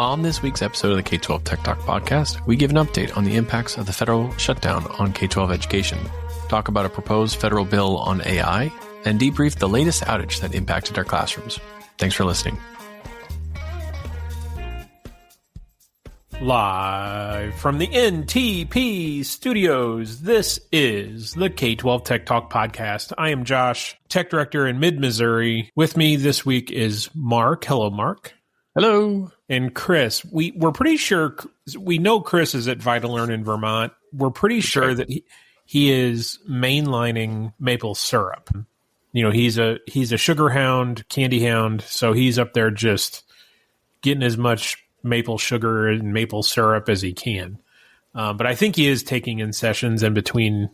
On this week's episode of the K-12 Tech Talk podcast, we give an update on the impacts of the federal shutdown on K-12 education, talk about a proposed federal bill on AI, and debrief the latest outage that impacted our classrooms. Thanks for listening. Live from the NTP studios, this is the K-12 Tech Talk podcast. I am Josh, Tech Director in Mid-Missouri. With me this week is Mark. Hello, Mark. Hello. And Chris. We're pretty sure, we know Chris is at VitalLearn in Vermont. We're pretty sure that he is mainlining maple syrup. You know, he's a sugar hound, candy hound, so he's up there just getting as much maple sugar and maple syrup as he can. But I think he is taking in sessions in between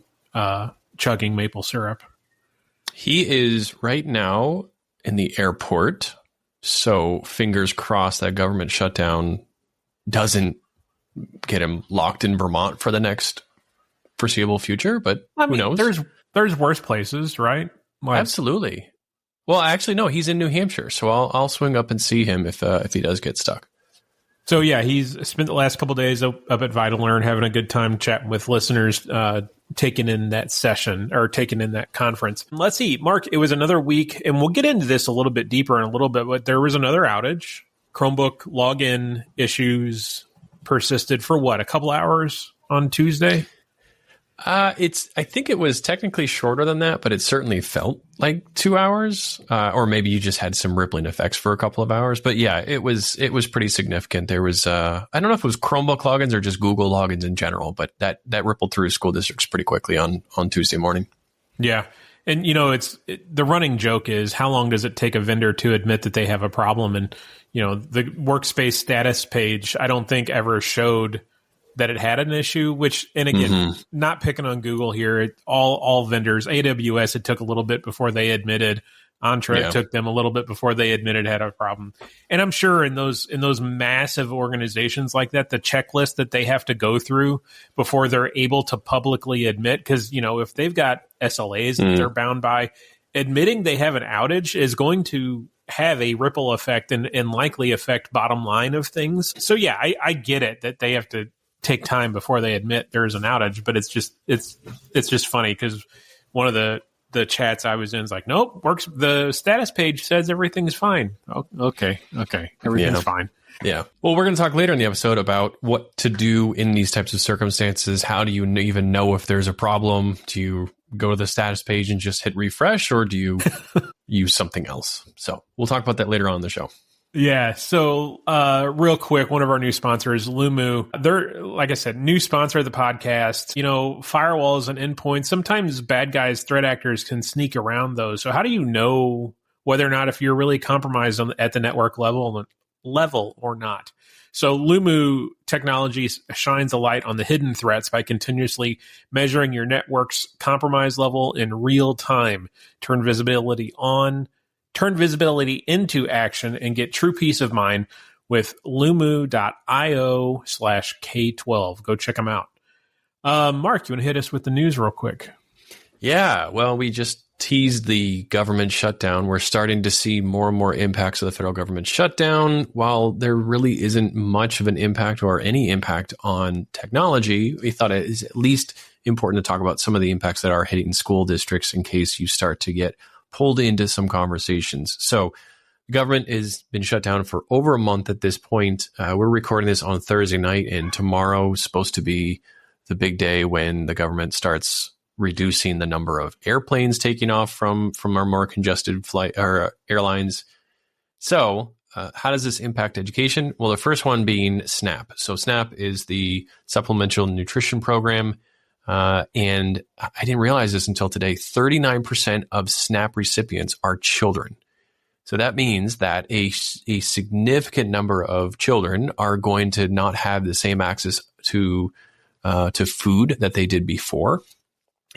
chugging maple syrup. He is right now in the airport, so fingers crossed that government shutdown doesn't get him locked in Vermont for the next foreseeable future, but who knows? There's worse places, right? Like, absolutely. Well, actually, no, he's in New Hampshire, so I'll swing up and see him if he does get stuck. So yeah, he's spent the last couple of days up at VitalLearn having a good time chatting with listeners, taking in that session or taking in that conference. Let's see, Mark, it was another week, and we'll get into this a little bit deeper in a little bit, but there was another outage. Chromebook login issues persisted for what, a couple hours on Tuesday? I think it was technically shorter than that, but it certainly felt like 2 hours, or maybe you just had some rippling effects for a couple of hours. But yeah, it was pretty significant. There was, I don't know if it was Chromebook logins or just Google logins in general, but that rippled through school districts pretty quickly on Tuesday morning. Yeah. And, you know, the running joke is, how long does it take a vendor to admit that they have a problem? And, you know, the workspace status page, I don't think ever showed that it had an issue, which, and again, not picking on Google here, all vendors, AWS, it took a little bit before they admitted. Entra, it took them a little bit before they admitted had a problem. And I'm sure in those massive organizations like that, the checklist that they have to go through before they're able to publicly admit, because, you know, if they've got SLAs that they're bound by, admitting they have an outage is going to have a ripple effect and likely affect bottom line of things. So yeah, I get it that they have to take time before they admit there's an outage, but it's just funny because one of the chats I was in is like, nope, works. The status page says everything's fine. Oh, okay, everything's fine. Yeah. Well, we're going to talk later in the episode about what to do in these types of circumstances. How do you even know if there's a problem? Do you go to the status page and just hit refresh, or do you use something else? So we'll talk about that later on in the show. Yeah. So, real quick, one of our new sponsors, Lumu, they're, like I said, new sponsor of the podcast. You know, firewalls and endpoints, sometimes bad guys, threat actors can sneak around those. So how do you know whether or not if you're really compromised at the network level or not? So Lumu technology shines a light on the hidden threats by continuously measuring your network's compromise level in real time. Turn visibility into action and get true peace of mind with lumu.io/K12. Go check them out. Mark, you want to hit us with the news real quick? Yeah, well, we just teased the government shutdown. We're starting to see more and more impacts of the federal government shutdown. While there really isn't much of an impact or any impact on technology, we thought it is at least important to talk about some of the impacts that are hitting school districts in case you start to get pulled into some conversations. So the government has been shut down for over a month at this point. We're recording this on Thursday night, and tomorrow is supposed to be the big day when the government starts reducing the number of airplanes taking off from our more congested airlines. So how does this impact education? Well, the first one being SNAP. So SNAP is the Supplemental Nutrition Program. And I didn't realize this until today. 39% of SNAP recipients are children. So that means that a significant number of children are going to not have the same access to food that they did before.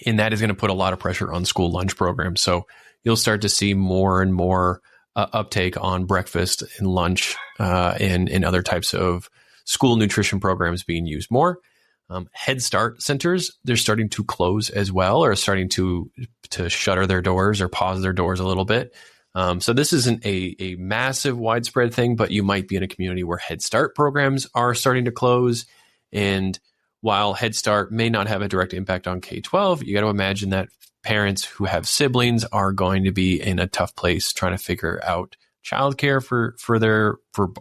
And that is going to put a lot of pressure on school lunch programs. So you'll start to see more and more uptake on breakfast and lunch and other types of school nutrition programs being used more. Head Start centers, they're starting to close as well, or starting to shutter their doors or pause their doors a little bit. So this isn't a massive widespread thing, but you might be in a community where Head Start programs are starting to close. And while Head Start may not have a direct impact on K-12, you got to imagine that parents who have siblings are going to be in a tough place trying to figure out childcare for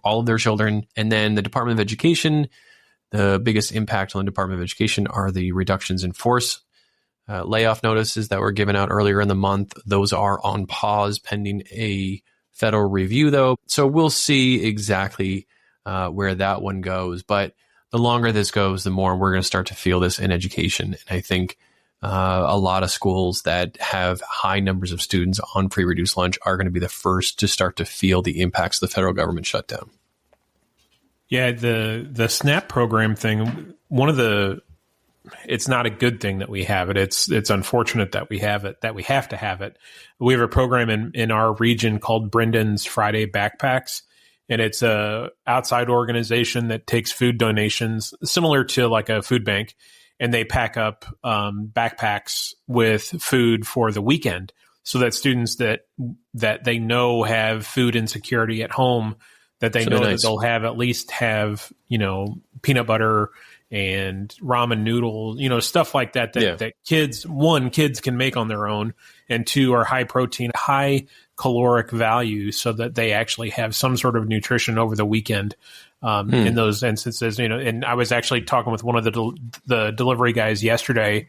all of their children. And then the Department of Education, the biggest impact on the Department of Education are the reductions in force layoff notices that were given out earlier in the month. Those are on pause pending a federal review, though. So we'll see exactly where that one goes. But the longer this goes, the more we're going to start to feel this in education. And I think a lot of schools that have high numbers of students on free reduced lunch are going to be the first to start to feel the impacts of the federal government shutdown. Yeah, the SNAP program thing, it's not a good thing that we have it. It's unfortunate that we have it, that we have to have it. We have a program in our region called Brendan's Friday Backpacks, and it's a outside organization that takes food donations similar to like a food bank, and they pack up backpacks with food for the weekend so that students that they know have food insecurity at home, that they know that they'll at least have, peanut butter and ramen noodles, stuff like that kids can make on their own, and two are high protein, high caloric value, so that they actually have some sort of nutrition over the weekend. In those instances, and I was actually talking with one of the delivery guys yesterday.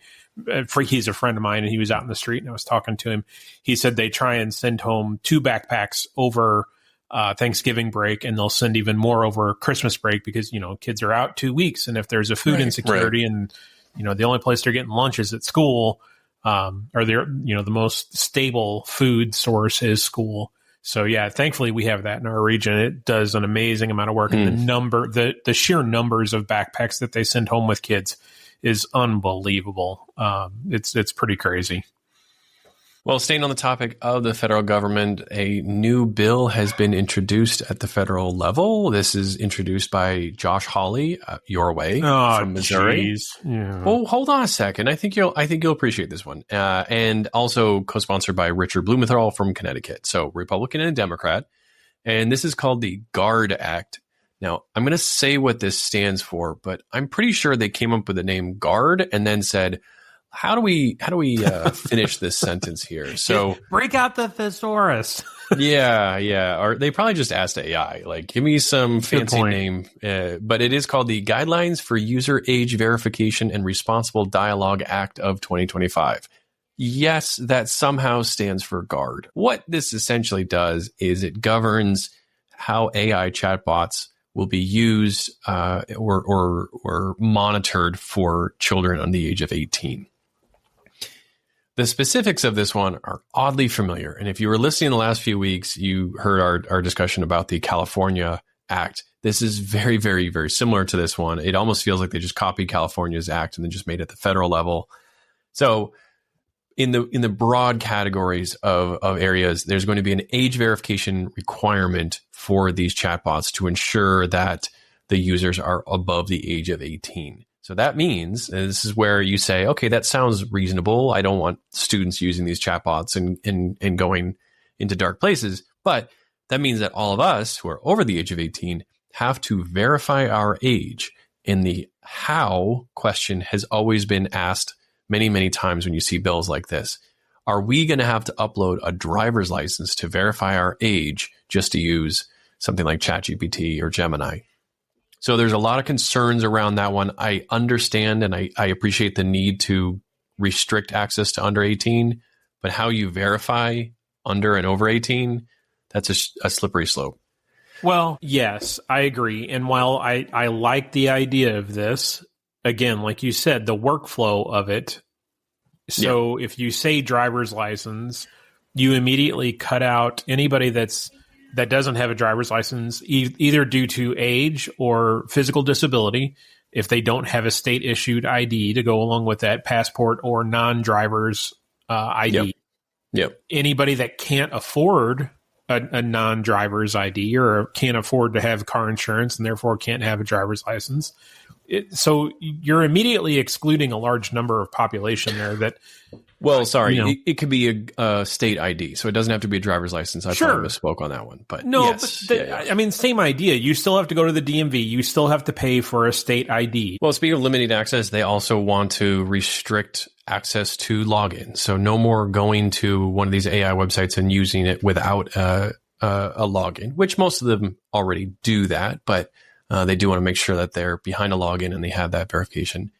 He's a friend of mine, and he was out in the street, and I was talking to him. He said they try and send home 2 backpacks over Thanksgiving break, and they'll send even more over Christmas break because, kids are out 2 weeks. And if there's a food insecurity and, the only place they're getting lunch is at school, or they're, the most stable food source is school. So yeah, thankfully we have that in our region. It does an amazing amount of work. And the sheer numbers of backpacks that they send home with kids is unbelievable. It's pretty crazy. Well, staying on the topic of the federal government, a new bill has been introduced at the federal level. This is introduced by Josh Hawley, your way, from Missouri. Yeah. Well, hold on a second. I think you'll appreciate this one. And also co-sponsored by Richard Blumenthal from Connecticut. So Republican and Democrat. And this is called the GARD Act. Now, I'm going to say what this stands for, but I'm pretty sure they came up with the name GARD and then said, how do we finish this sentence here? So break out the thesaurus. yeah. Or they probably just asked AI, like, give me some fancy name. But it is called the Guidelines for User Age Verification and Responsible Dialogue Act of 2025. Yes, that somehow stands for GARD. What this essentially does is it governs how AI chatbots will be used or monitored for children under the age of 18. The specifics of this one are oddly familiar. And if you were listening the last few weeks, you heard our discussion about the California Act. This is very, very, very similar to this one. It almost feels like they just copied California's act and then just made it the federal level. So in the broad categories of areas, there's going to be an age verification requirement for these chatbots to ensure that the users are above the age of 18. So that means, and this is where you say, okay, that sounds reasonable. I don't want students using these chatbots and going into dark places. But that means that all of us who are over the age of 18 have to verify our age. And the how question has always been asked many, many times when you see bills like this. Are we going to have to upload a driver's license to verify our age just to use something like ChatGPT or Gemini? So there's a lot of concerns around that one. I understand and I appreciate the need to restrict access to under 18, but how you verify under and over 18, that's a slippery slope. Well, yes, I agree. And while I like the idea of this, again, like you said, the workflow of it. So if you say driver's license, you immediately cut out anybody that doesn't have a driver's license, either due to age or physical disability, if they don't have a state-issued ID to go along with that, passport or non-driver's ID. Yep. Anybody that can't afford a non-driver's ID or can't afford to have car insurance and therefore can't have a driver's license, So you're immediately excluding a large number of population there that. Well, sorry, it could be a state ID, so it doesn't have to be a driver's license. I probably misspoke on that one, but no, yes. I mean, same idea. You still have to go to the DMV. You still have to pay for a state ID. Well, speaking of limited access, they also want to restrict access to login. So no more going to one of these AI websites and using it without a login, which most of them already do that, but they do want to make sure that they're behind a login and they have that verification.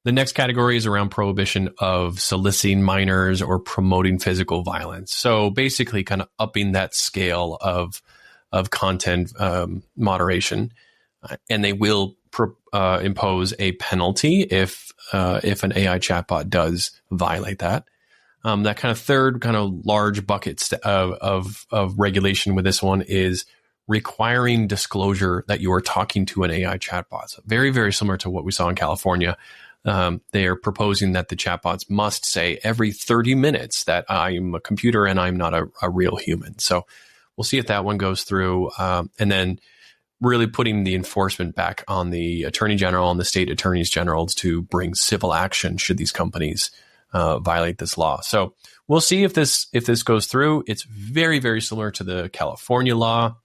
The next category is around prohibition of soliciting minors or promoting physical violence. So basically kind of upping that scale of content moderation. And they will impose a penalty if an AI chatbot does violate that. That kind of third kind of large bucket of regulation with this one is requiring disclosure that you are talking to an AI chatbot. So very, very similar to what we saw in California. They are proposing that the chatbots must say every 30 minutes that I'm a computer and I'm not a real human. So we'll see if that one goes through. And then really putting the enforcement back on the attorney general and the state attorneys generals to bring civil action should these companies violate this law. So we'll see if this goes through. It's very, very similar to the California law.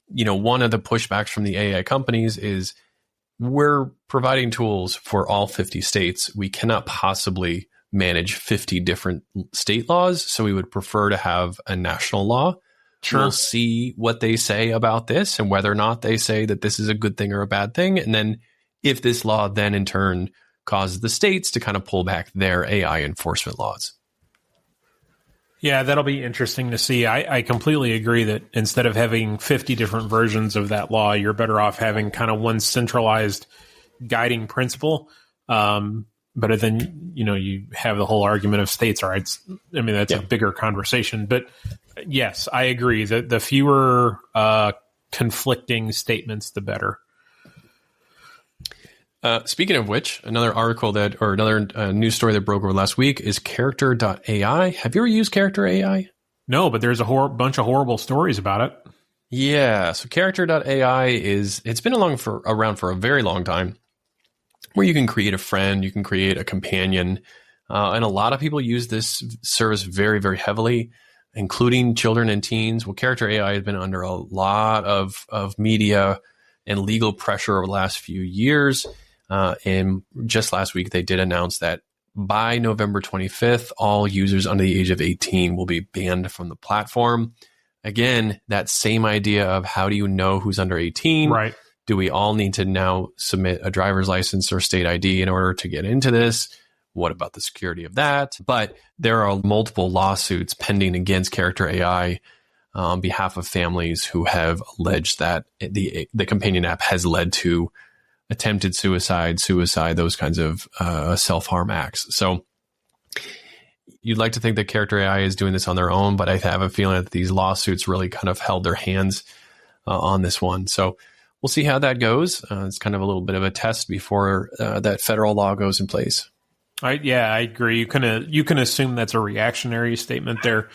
One of the pushbacks from the AI companies is we're providing tools for all 50 states. We cannot possibly manage 50 different state laws, so we would prefer to have a national law. Sure. We'll see what they say about this and whether or not they say that this is a good thing or a bad thing. And then if this law then in turn causes the states to kind of pull back their AI enforcement laws. Yeah, that'll be interesting to see. I completely agree that instead of having 50 different versions of that law, you're better off having kind of one centralized guiding principle. But then, you have the whole argument of states' rights. I mean, that's a bigger conversation. But yes, I agree that the fewer conflicting statements, the better. Speaking of which, another article another news story that broke over last week is Character.ai. Have you ever used Character.ai? No, but there's a bunch of horrible stories about it. Yeah, so Character.ai it's been around for a very long time, where you can create a friend, you can create a companion, and a lot of people use this service very, very heavily, including children and teens. Well, Character.ai has been under a lot of media and legal pressure over the last few years. And just last week, they did announce that by November 25th, all users under the age of 18 will be banned from the platform. Again, that same idea of how do you know who's under 18? Right. Do we all need to now submit a driver's license or state ID in order to get into this? What about the security of that? But there are multiple lawsuits pending against Character.ai on behalf of families who have alleged that the companion app has led to attempted suicide, those kinds of self-harm acts. So you'd like to think that Character.ai is doing this on their own, but I have a feeling that these lawsuits really kind of held their hands on this one. So we'll see how that goes. It's kind of a little bit of a test before that federal law goes in place. I agree. You can assume that's a reactionary statement there.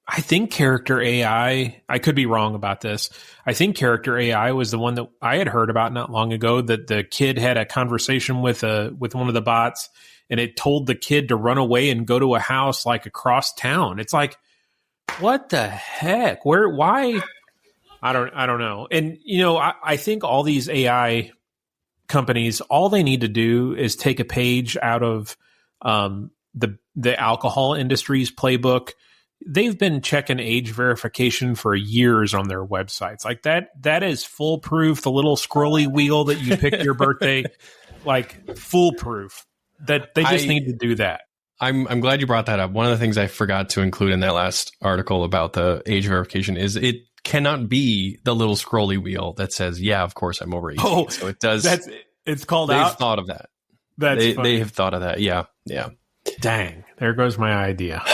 I think Character.ai, I could be wrong about this. I think Character.ai was the one that I had heard about not long ago, that the kid had a conversation with one of the bots, and it told the kid to run away and go to a house like across town. It's like, what the heck? Why? I don't know. And, I think all these AI companies, all they need to do is take a page out of the alcohol industry's playbook. They've been checking age verification for years on their websites. Like that is foolproof. The little scrolly wheel that you pick your birthday, like foolproof. That they just need to do that. I'm glad you brought that up. One of the things I forgot to include in that last article about the age verification is it cannot be the little scrolly wheel that says, yeah, of course I'm over 18. Oh, so it does. It's called they've out. They've thought of that. They have thought of that. Yeah. Dang. There goes my idea.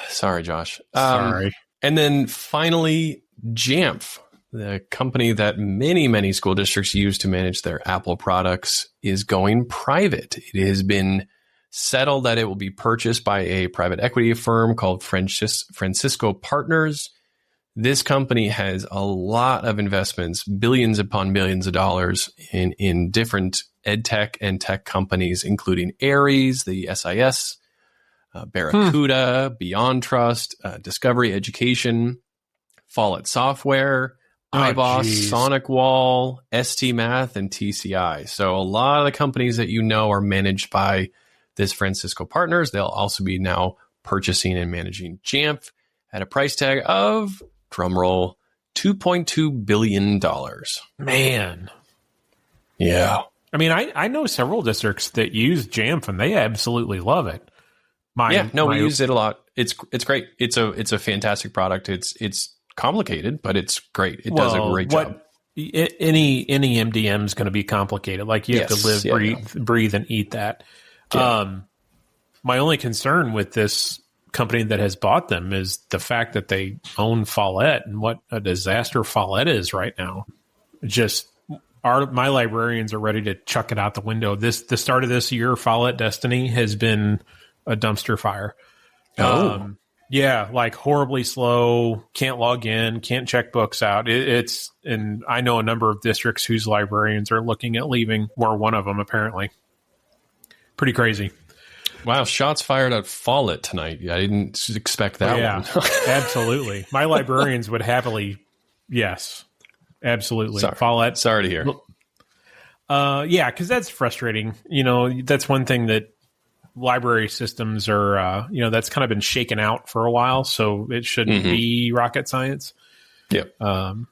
Sorry, Josh. Sorry. And then finally, Jamf, the company that many, many school districts use to manage their Apple products, is going private. It has been settled that it will be purchased by a private equity firm called Francisco Partners. This company has a lot of investments, billions upon billions of dollars in different ed tech and tech companies, including Aries, the SIS, Barracuda, Beyond Trust, Discovery Education, Follett Software, iBoss, Sonic Wall, ST Math, and TCI. So a lot of the companies that you know are managed by this Francisco Partners. They'll also be now purchasing and managing Jamf at a price tag of, drumroll, $2.2 billion. Man. Yeah. I mean, I know several districts that use Jamf, and they absolutely love it. We use it a lot. It's great. It's a fantastic product. It's complicated, but it's great. It does a great job. Any MDM is going to be complicated. Like you have to live, breathe, and eat that. Yeah. My only concern with this company that has bought them is the fact that they own Follett, and what a disaster Follett is right now. Just my librarians are ready to chuck it out the window. The start of this year, Follett Destiny has been a dumpster fire. Like horribly slow, can't log in, can't check books out. And I know a number of districts whose librarians are looking at leaving. We're one of them, apparently. Pretty crazy. Wow, shots fired at Follett tonight. I didn't expect that one. Absolutely. My librarians would happily, yes, absolutely. Follett. Sorry to hear. Because that's frustrating. That's one thing that library systems are, that's kind of been shaken out for a while, so it shouldn't be rocket science. Yep. All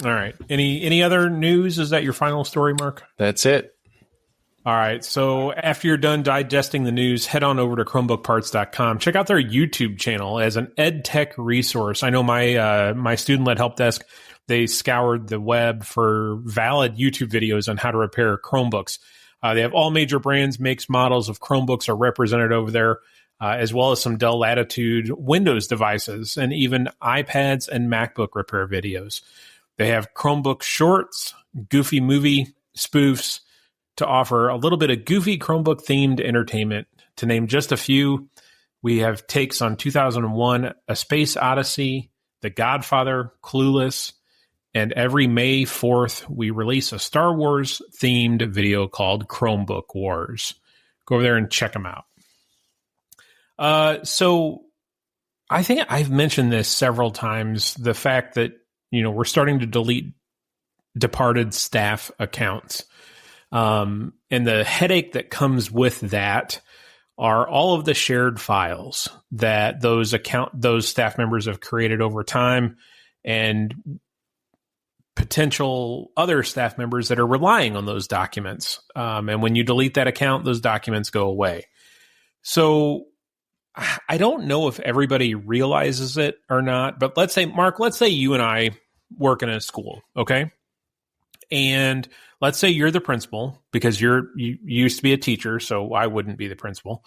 right. Any other news? Is that your final story, Mark? That's it. All right. So after you're done digesting the news, head on over to chromebookparts.com. Check out their YouTube channel as an ed tech resource. I know my student-led help desk, they scoured the web for valid YouTube videos on how to repair Chromebooks. They have all major brands, makes, models of Chromebooks are represented over there, as well as some Dell Latitude Windows devices, and even iPads and MacBook repair videos. They have Chromebook shorts, goofy movie spoofs, to offer a little bit of goofy Chromebook-themed entertainment. To name just a few, we have takes on 2001, A Space Odyssey, The Godfather, Clueless, and every May 4th, we release a Star Wars-themed video called Chromebook Wars. Go over there and check them out. So I think I've mentioned this several times, the fact that, we're starting to delete departed staff accounts. And the headache that comes with that are all of the shared files that those staff members have created over time, and potential other staff members that are relying on those documents. And when you delete that account, those documents go away. So I don't know if everybody realizes it or not, but let's say, Mark, you and I work in a school, okay? And let's say you're the principal, because you used to be a teacher, so I wouldn't be the principal.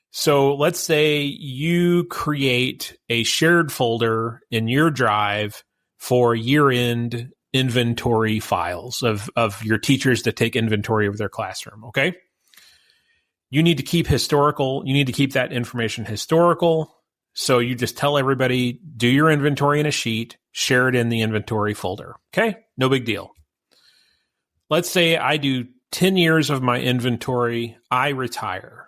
So let's say you create a shared folder in your drive for year-end inventory files of your teachers to take inventory of their classroom, okay? You need to keep that information historical. So you just tell everybody, do your inventory in a sheet, share it in the inventory folder, okay? No big deal. Let's say I do 10 years of my inventory, I retire.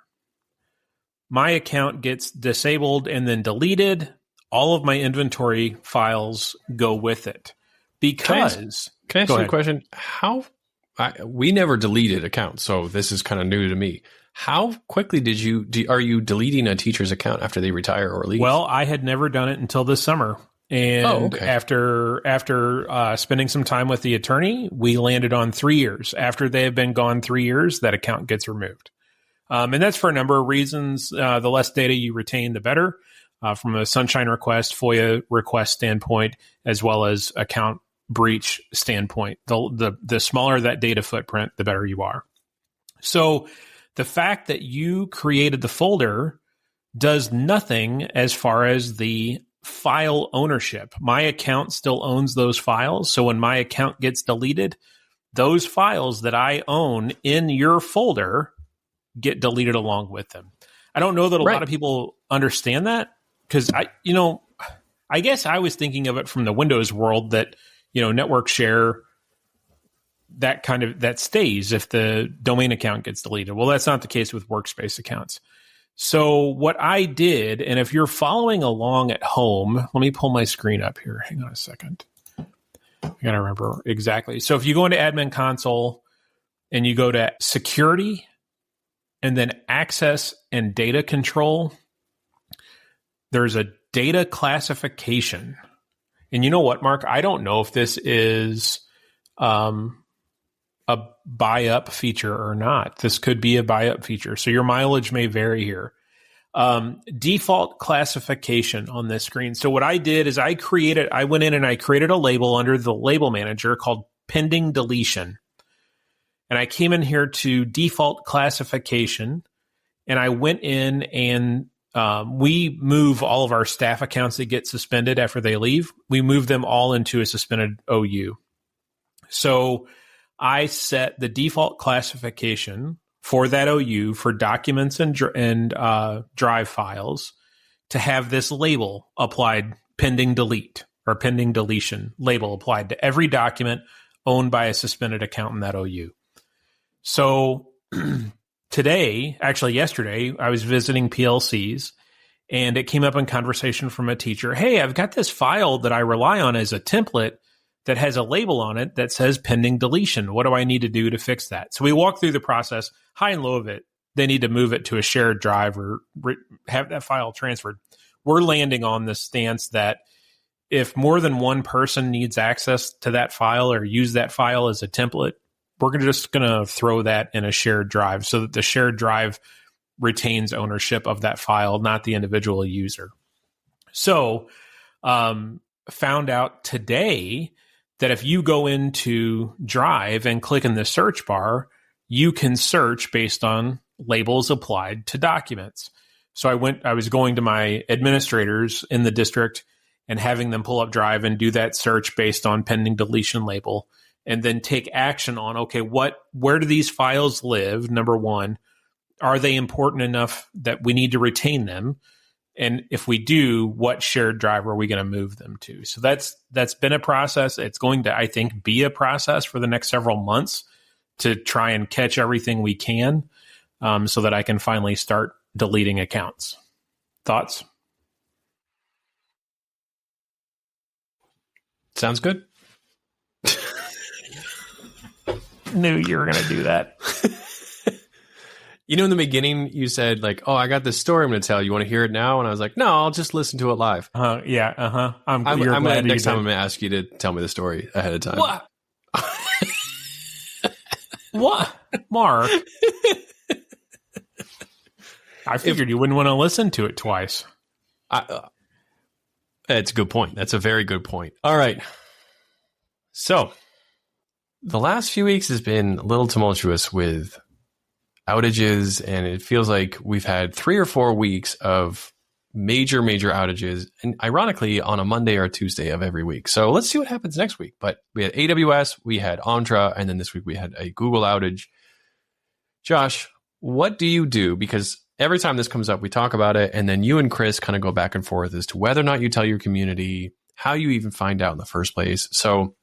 My account gets disabled and then deleted. All of my inventory files go with it. Because... Can I ask you a question? We never deleted accounts, so this is kind of new to me. How quickly are you deleting a teacher's account after they retire or leave? Well, I had never done it until this summer. And after spending some time with the attorney, we landed on 3 years. After they have been gone 3 years, that account gets removed. And that's for a number of reasons. The less data you retain, the better, from a sunshine request, FOIA request standpoint, as well as account breach standpoint. The smaller that data footprint, the better you are. So the fact that you created the folder does nothing as far as the file ownership. My account still owns those files. So when my account gets deleted, those files that I own in your folder get deleted along with them. I don't know that a lot of people understand that, because I guess I was thinking of it from the Windows world that, network share, that stays if the domain account gets deleted. Well, that's not the case with workspace accounts. So what I did, and if you're following along at home, let me pull my screen up here. Hang on a second. I got to remember exactly. So if you go into Admin Console and you go to Security and then Access and Data Control, there's a data classification. And you know what, Mark? I don't know if this is a buy-up feature or not. This could be a buy-up feature. So your mileage may vary here. Default classification on this screen. So what I did is I went in and I created a label under the label manager called pending deletion. And I came in here to default classification, and I went in and we move all of our staff accounts that get suspended after they leave. We move them all into a suspended OU. So I set the default classification for that OU for documents and drive files to have this label applied, pending delete or pending deletion label applied to every document owned by a suspended account in that OU. So yesterday, I was visiting PLCs, and it came up in conversation from a teacher. Hey, I've got this file that I rely on as a template that has a label on it that says pending deletion. What do I need to do to fix that? So we walk through the process, high and low of it. They need to move it to a shared drive or have that file transferred. We're landing on the stance that if more than one person needs access to that file or use that file as a template, we're just going to throw that in a shared drive so that the shared drive retains ownership of that file, not the individual user. So found out today that if you go into Drive and click in the search bar, you can search based on labels applied to documents. So I was going to my administrators in the district and having them pull up Drive and do that search based on pending deletion label, and then take action on, okay, where do these files live? Number one, are they important enough that we need to retain them? And if we do, what shared drive are we going to move them to? So that's been a process. It's going to, I think, be a process for the next several months to try and catch everything we can, so that I can finally start deleting accounts. Thoughts? Sounds good. Knew you were going to do that. In the beginning, you said like, "Oh, I got this story I'm going to tell you. Want to hear it now?" And I was like, "No, I'll just listen to it live." Yeah. I'm next time I'm going to ask you to tell me the story ahead of time. What? What, Mark? I figured you wouldn't want to listen to it twice. It's a good point. That's a very good point. All right. So the last few weeks has been a little tumultuous with outages, and it feels like we've had 3 or 4 weeks of major outages, and ironically on a Monday or Tuesday of every week. So let's see what happens next week. But we had AWS, we had Entra, and then this week we had a Google outage. Josh, what do you do? Because every time this comes up, we talk about it, and then you and Chris kind of go back and forth as to whether or not you tell your community, how you even find out in the first place. So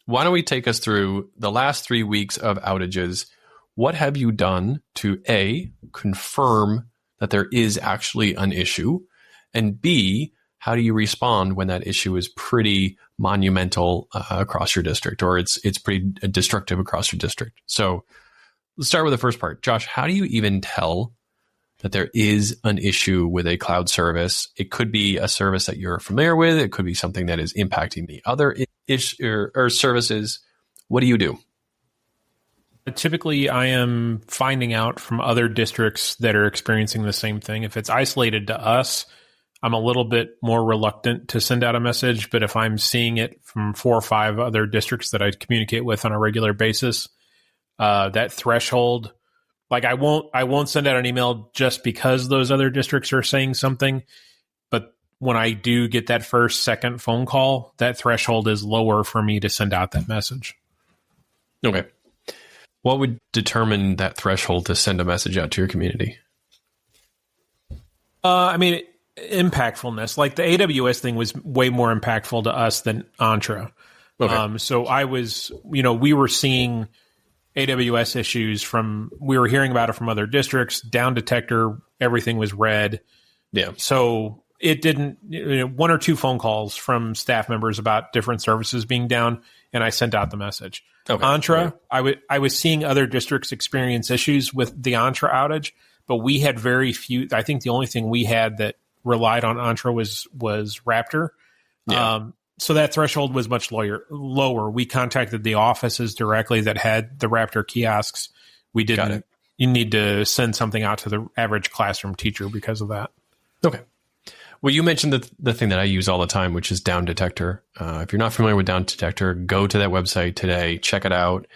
why don't we take us through the last 3 weeks of outages? What have you done to A, confirm that there is actually an issue, and B, how do you respond when that issue is pretty monumental across your district, or it's pretty destructive across your district? So let's start with the first part. Josh, how do you even tell that there is an issue with a cloud service? It could be a service that you're familiar with. It could be something that is impacting the other or services. What do you do? Typically, I am finding out from other districts that are experiencing the same thing. If it's isolated to us, I'm a little bit more reluctant to send out a message. But if I'm seeing it from 4 or 5 other districts that I communicate with on a regular basis, that threshold, like I won't send out an email just because those other districts are saying something. But when I do get that first, second phone call, that threshold is lower for me to send out that message. Okay. What would determine that threshold to send a message out to your community? I mean, impactfulness. Like the AWS thing was way more impactful to us than Entra. Okay. So I was, we were seeing AWS issues we were hearing about it from other districts. Down detector, everything was red. Yeah. So it didn't, one or two phone calls from staff members about different services being down, and I sent out the message. Okay. Entra, right. I was seeing other districts experience issues with the Entra outage, but we had very few. I think the only thing we had that relied on Entra was Raptor. Yeah. So that threshold was much lower. We contacted the offices directly that had the Raptor kiosks. We didn't. You need to send something out to the average classroom teacher because of that. Okay. Well, you mentioned the thing that I use all the time, which is Down Detector. If you're not familiar with Down Detector, go to that website today. Check it out.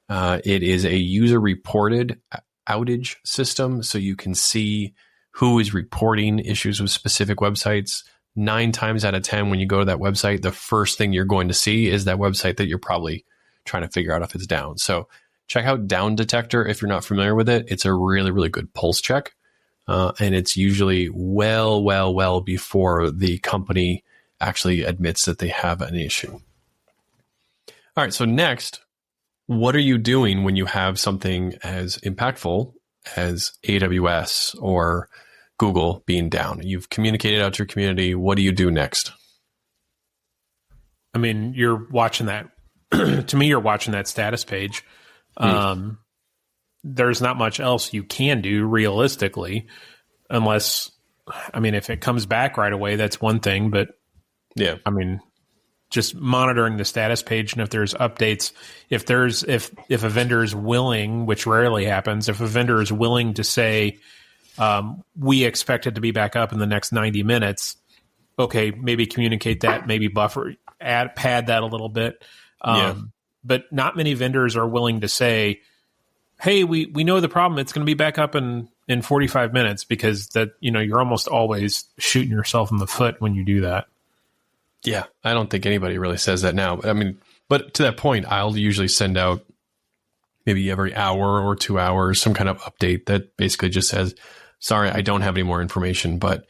It is a user-reported outage system, so you can see who is reporting issues with specific websites. 9 times out of 10, when you go to that website, the first thing you're going to see is that website that you're probably trying to figure out if it's down. So check out Down Detector if you're not familiar with it. It's a really, really good pulse check. And it's usually well before the company actually admits that they have an issue. All right, so next, what are you doing when you have something as impactful as AWS or Google being down? You've communicated out to your community. What do you do next? I mean, you're watching that. To me, you're watching that status page. There's not much else you can do realistically, unless, I mean, if it comes back right away, that's one thing. But yeah, I mean, just monitoring the status page, and if there's updates, if a vendor is willing, which rarely happens, if a vendor is willing to say, we expect it to be back up in the next 90 minutes, okay, maybe communicate that, maybe buffer, pad that a little bit. But not many vendors are willing to say, hey, we know the problem. It's going to be back up in 45 minutes, because that, you're almost always shooting yourself in the foot when you do that. Yeah, I don't think anybody really says that now. I mean, but to that point, I'll usually send out maybe every hour or 2 hours some kind of update that basically just says, sorry, I don't have any more information, but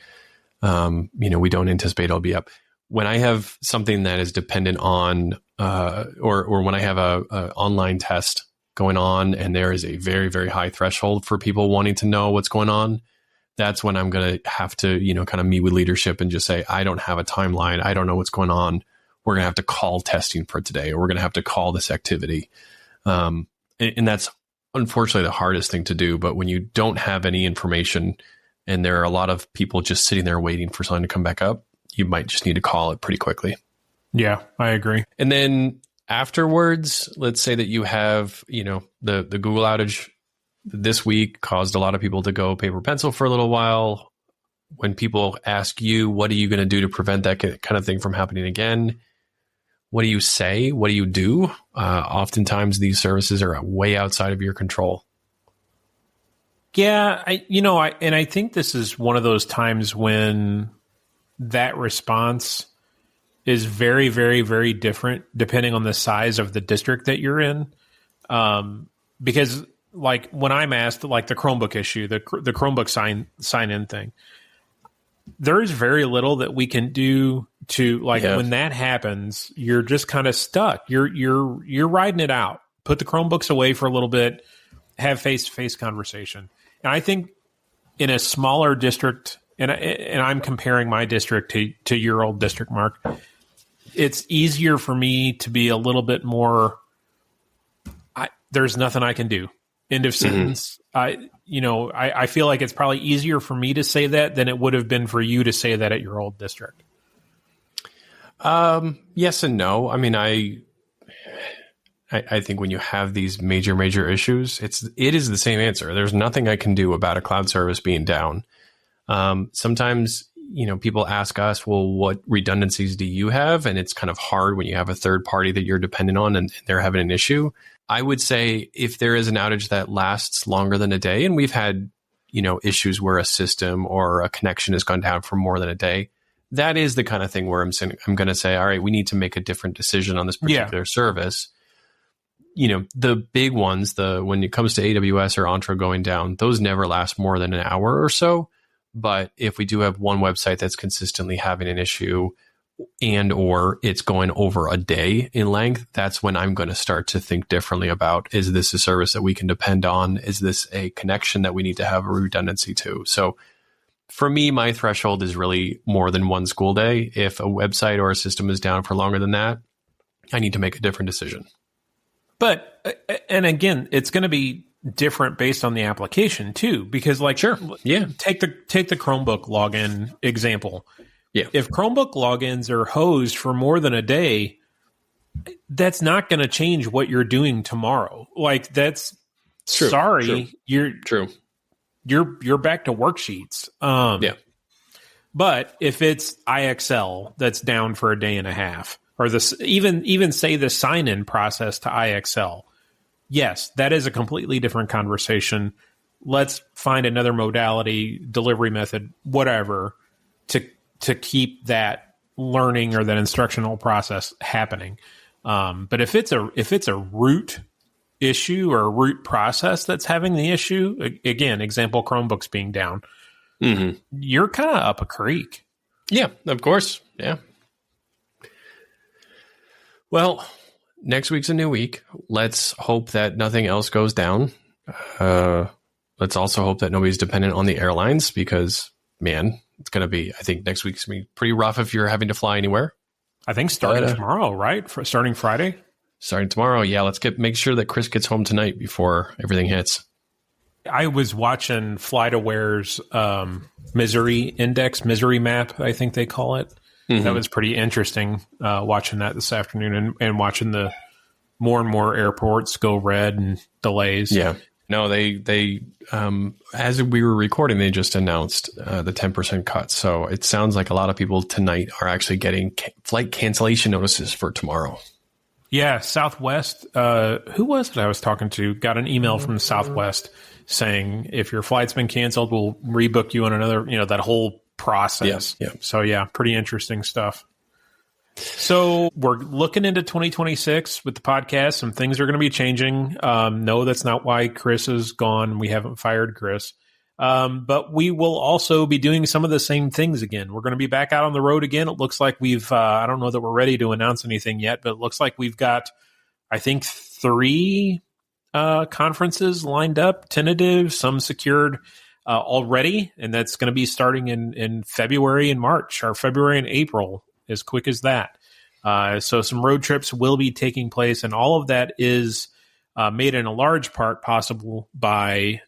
we don't anticipate it'll be up. When I have something that is dependent on, or when I have a online test going on and there is a very, very high threshold for people wanting to know what's going on, that's when I'm going to have to, kind of meet with leadership and just say, I don't have a timeline. I don't know what's going on. We're going to have to call testing for today, or we're going to have to call this activity. And that's unfortunately the hardest thing to do. But when you don't have any information and there are a lot of people just sitting there waiting for something to come back up, you might just need to call it pretty quickly. Yeah, I agree. And then afterwards, let's say that you have, the Google outage this week caused a lot of people to go paper pencil for a little while. When people ask you, what are you going to do to prevent that kind of thing from happening again? What do you say? What do you do? Oftentimes these services are way outside of your control. Yeah, I think this is one of those times when that response is very, very, very different depending on the size of the district that you're in. Because like when I'm asked, like the Chromebook issue, the Chromebook sign in thing, there is very little that we can do to when that happens, you're just kind of stuck. You're riding it out. Put the Chromebooks away for a little bit, have face-to-face conversation. And I think in a smaller district, and I'm comparing my district to your old district, Mark, it's easier for me to be a little bit more, there's nothing I can do. End of sentence. I feel like it's probably easier for me to say that than it would have been for you to say that at your old district. Yes and no. I mean, I think when you have these major issues, it is the same answer. There's nothing I can do about a cloud service being down. Sometimes, people ask us, well, what redundancies do you have? And it's kind of hard when you have a third party that you're dependent on and they're having an issue. I would say if there is an outage that lasts longer than a day, and we've had, issues where a system or a connection has gone down for more than a day, that is the kind of thing where I'm going to say, all right, we need to make a different decision on this particular service. The big ones, when it comes to AWS or Entra going down, those never last more than an hour or so. But if we do have one website that's consistently having an issue and or it's going over a day in length, that's when I'm going to start to think differently about, is this a service that we can depend on? Is this a connection that we need to have a redundancy to? So for me, my threshold is really more than one school day. If a website or a system is down for longer than that, I need to make a different decision. But, and again, it's going to be different based on the application too, because like, sure, yeah, take the Chromebook login example. Yeah. If Chromebook logins are hosed for more than a day, that's not going to change what you're doing tomorrow. Like that's true. Sorry, True. You're back to worksheets. Yeah. But if it's IXL that's down for a day and a half, or this even say the sign-in process to IXL, yes, that is a completely different conversation. Let's find another modality, delivery method, whatever, to keep that learning or that instructional process happening. But if it's a root issue or a root process that's having the issue, again, example, Chromebooks being down, you're kind of up a creek. Yeah, of course. Yeah. Well, next week's a new week. Let's hope that nothing else goes down. Let's also hope that nobody's dependent on the airlines because, man, it's going to be, I think next week's going to be pretty rough if you're having to fly anywhere. I think starting tomorrow, right? Starting Friday? Starting tomorrow, yeah. Let's make sure that Chris gets home tonight before everything hits. I was watching FlightAware's misery map, I think they call it. That was pretty interesting, watching that this afternoon and watching the more and more airports go red and delays. Yeah. No, they as we were recording, they just announced the 10% cut. So it sounds like a lot of people tonight are actually getting flight cancellation notices for tomorrow. Yeah, Southwest. Who was it I was talking to? Got an email from Southwest saying if your flight's been canceled, we'll rebook you on another. That whole process. Yeah. So yeah, pretty interesting stuff. So we're looking into 2026 with the podcast. Some things are going to be changing. No, that's not why Chris is gone. We haven't fired Chris. But we will also be doing some of the same things again. We're going to be back out on the road again. It looks like we've, I don't know that we're ready to announce anything yet, but it looks like we've got, I think, 3 conferences lined up, tentative, some secured already. And that's going to be starting in February and March, or February and April, as quick as that. So some road trips will be taking place, and all of that is made in a large part possible by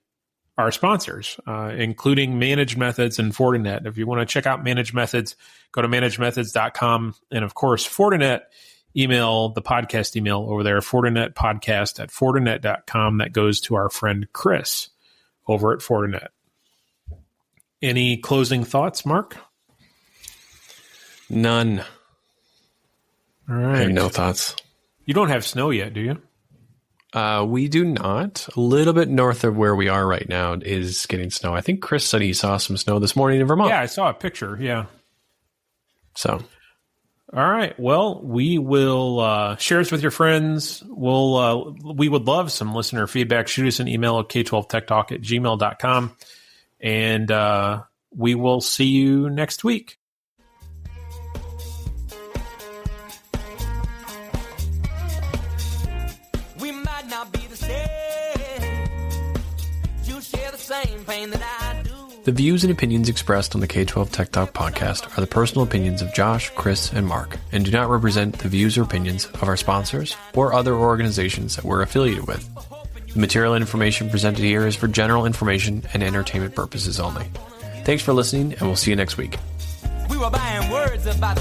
our sponsors, including Managed Methods and Fortinet. If you want to check out Managed Methods, go to managemethods.com. And of course, Fortinet, email the podcast email over there, fortinetpodcast@fortinet.com. That goes to our friend Chris over at Fortinet. Any closing thoughts, Mark? None. All right. I have no thoughts. You don't have snow yet, do you? We do not. A little bit north of where we are right now is getting snow. I think Chris said he saw some snow this morning in Vermont. Yeah, I saw a picture. Yeah. So. All right. Well, we will share this with your friends. We would love some listener feedback. Shoot us an email at k12techtalk@gmail.com. And we will see you next week. The views and opinions expressed on the K12 Tech Talk podcast are the personal opinions of Josh, Chris, and Mark, and do not represent the views or opinions of our sponsors or other organizations that we're affiliated with. The material and information presented here is for general information and entertainment purposes only. Thanks for listening, and we'll see you next week. We were buying words about